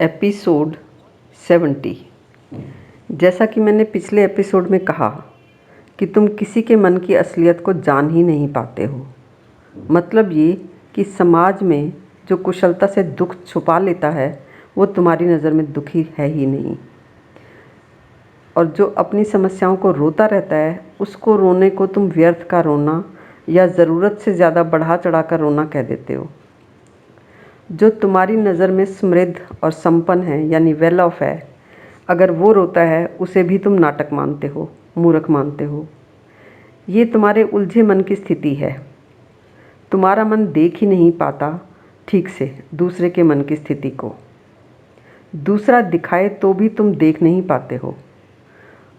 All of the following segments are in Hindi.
एपिसोड 70। जैसा कि मैंने पिछले एपिसोड में कहा कि तुम किसी के मन की असलियत को जान ही नहीं पाते हो। मतलब ये कि समाज में जो कुशलता से दुख छुपा लेता है वो तुम्हारी नज़र में दुखी है ही नहीं, और जो अपनी समस्याओं को रोता रहता है उसको रोने को तुम व्यर्थ का रोना या ज़रूरत से ज़्यादा बढ़ा चढ़ा कर रोना कह देते हो। जो तुम्हारी नज़र में समृद्ध और संपन्न है यानी वेल ऑफ है, अगर वो रोता है उसे भी तुम नाटक मानते हो, मूर्ख मानते हो। ये तुम्हारे उलझे मन की स्थिति है। तुम्हारा मन देख ही नहीं पाता ठीक से दूसरे के मन की स्थिति को। दूसरा दिखाए तो भी तुम देख नहीं पाते हो,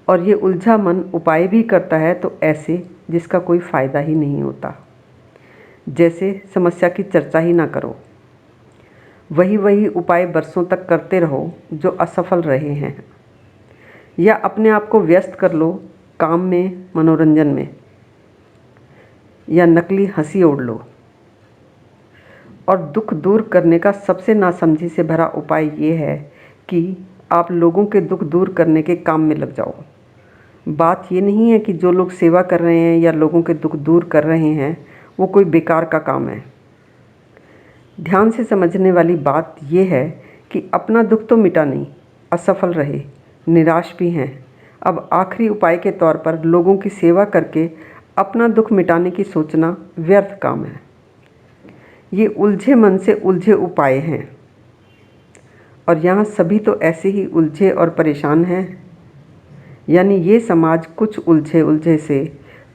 और ये उलझा मन उपाय भी करता है तो ऐसे जिसका कोई फ़ायदा ही नहीं होता। जैसे समस्या की चर्चा ही ना करो, वही वही उपाय बरसों तक करते रहो जो असफल रहे हैं, या अपने आप को व्यस्त कर लो काम में, मनोरंजन में, या नकली हंसी ओढ़ लो। और दुख दूर करने का सबसे नासमझी से भरा उपाय ये है कि आप लोगों के दुख दूर करने के काम में लग जाओ। बात ये नहीं है कि जो लोग सेवा कर रहे हैं या लोगों के दुख दूर कर रहे हैं वो कोई बेकार का काम है। ध्यान से समझने वाली बात यह है कि अपना दुख तो मिटा नहीं, असफल रहे, निराश भी हैं, अब आखिरी उपाय के तौर पर लोगों की सेवा करके अपना दुख मिटाने की सोचना व्यर्थ काम है। ये उलझे मन से उलझे उपाय हैं, और यहाँ सभी तो ऐसे ही उलझे और परेशान हैं। यानी ये समाज कुछ उलझे उलझे से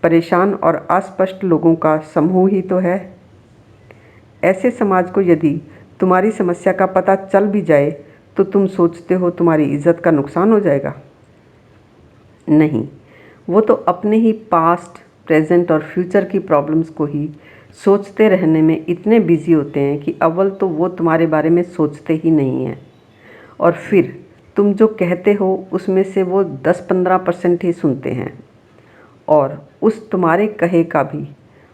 परेशान और अस्पष्ट लोगों का समूह ही तो है। ऐसे समाज को यदि तुम्हारी समस्या का पता चल भी जाए तो तुम सोचते हो तुम्हारी इज्जत का नुकसान हो जाएगा। नहीं, वो तो अपने ही पास्ट, प्रेजेंट और फ्यूचर की प्रॉब्लम्स को ही सोचते रहने में इतने बिजी होते हैं कि अव्वल तो वो तुम्हारे बारे में सोचते ही नहीं हैं, और फिर तुम जो कहते हो उसमें से वो 10-15% ही सुनते हैं, और उस तुम्हारे कहे का भी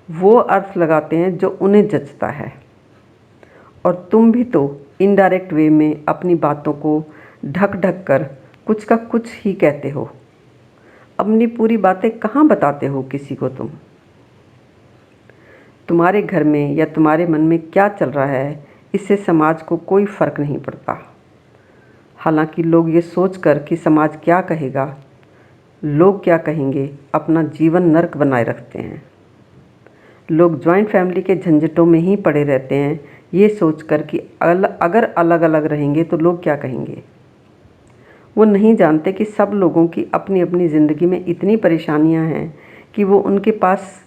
वो अर्थ लगाते हैं जो उन्हें जचता है। और तुम भी तो इनडायरेक्ट वे में अपनी बातों को ढक ढक कर कुछ का कुछ ही कहते हो। अपनी पूरी बातें कहाँ बताते हो किसी को तुम? तुम्हारे घर में या तुम्हारे मन में क्या चल रहा है इससे समाज को कोई फ़र्क नहीं पड़ता। हालांकि लोग ये सोचकर कि समाज क्या कहेगा, लोग क्या कहेंगे, अपना जीवन नर्क बनाए रखते हैं। लोग जॉइंट फैमिली के झंझटों में ही पड़े रहते हैं, ये सोचकर कि अगर अलग अलग रहेंगे तो लोग क्या कहेंगे। वो नहीं जानते कि सब लोगों की अपनी अपनी ज़िंदगी में इतनी परेशानियां हैं कि वो उनके पास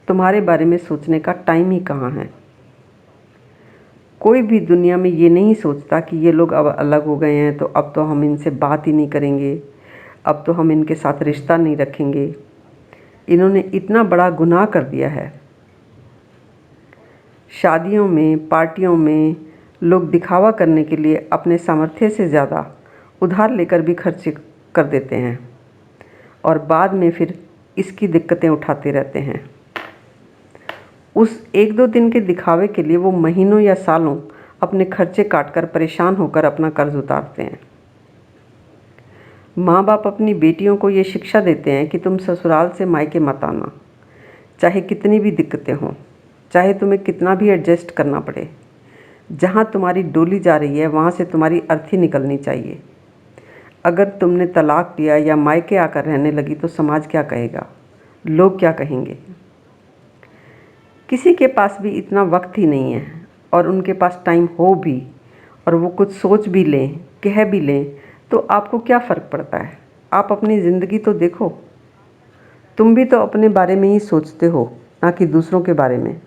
तुम्हारे बारे में सोचने का टाइम ही कहाँ है। कोई भी दुनिया में ये नहीं सोचता कि ये लोग अब अलग हो गए हैं तो अब तो हम इनसे बात ही नहीं करेंगे, अब तो हम इनके साथ रिश्ता नहीं रखेंगे। इन्होंने इतना बड़ा गुनाह कर दिया है। शादियों में, पार्टियों में लोग दिखावा करने के लिए अपने सामर्थ्य से ज़्यादा उधार लेकर भी खर्च कर देते हैं, और बाद में फिर इसकी दिक्कतें उठाते रहते हैं। उस 1-2 दिन के दिखावे के लिए वो महीनों या सालों अपने खर्चे काटकर परेशान होकर अपना कर्ज उतारते हैं। माँ बाप अपनी बेटियों को ये शिक्षा देते हैं कि तुम ससुराल से मायके मत आना, चाहे कितनी भी दिक्कतें हों, चाहे तुम्हें कितना भी एडजस्ट करना पड़े। जहाँ तुम्हारी डोली जा रही है वहाँ से तुम्हारी अर्थी निकलनी चाहिए। अगर तुमने तलाक दिया या मायके आकर रहने लगी तो समाज क्या कहेगा, लोग क्या कहेंगे। किसी के पास भी इतना वक्त ही नहीं है, और उनके पास टाइम हो भी और वो कुछ सोच भी लें, कह भी लें, तो आपको क्या फ़र्क पड़ता है। आप अपनी ज़िंदगी तो देखो। तुम भी तो अपने बारे में ही सोचते हो, ना कि दूसरों के बारे में।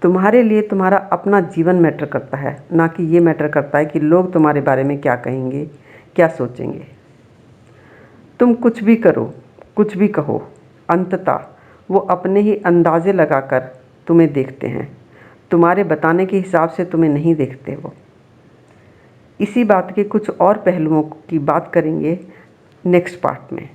तुम्हारे लिए तुम्हारा अपना जीवन मैटर करता है, ना कि ये मैटर करता है कि लोग तुम्हारे बारे में क्या कहेंगे, क्या सोचेंगे। तुम कुछ भी करो, कुछ भी कहो, अंततः वो अपने ही अंदाज़े लगाकर तुम्हें देखते हैं, तुम्हारे बताने के हिसाब से तुम्हें नहीं देखते वो। इसी बात के कुछ और पहलुओं की बात करेंगे नेक्स्ट पार्ट में।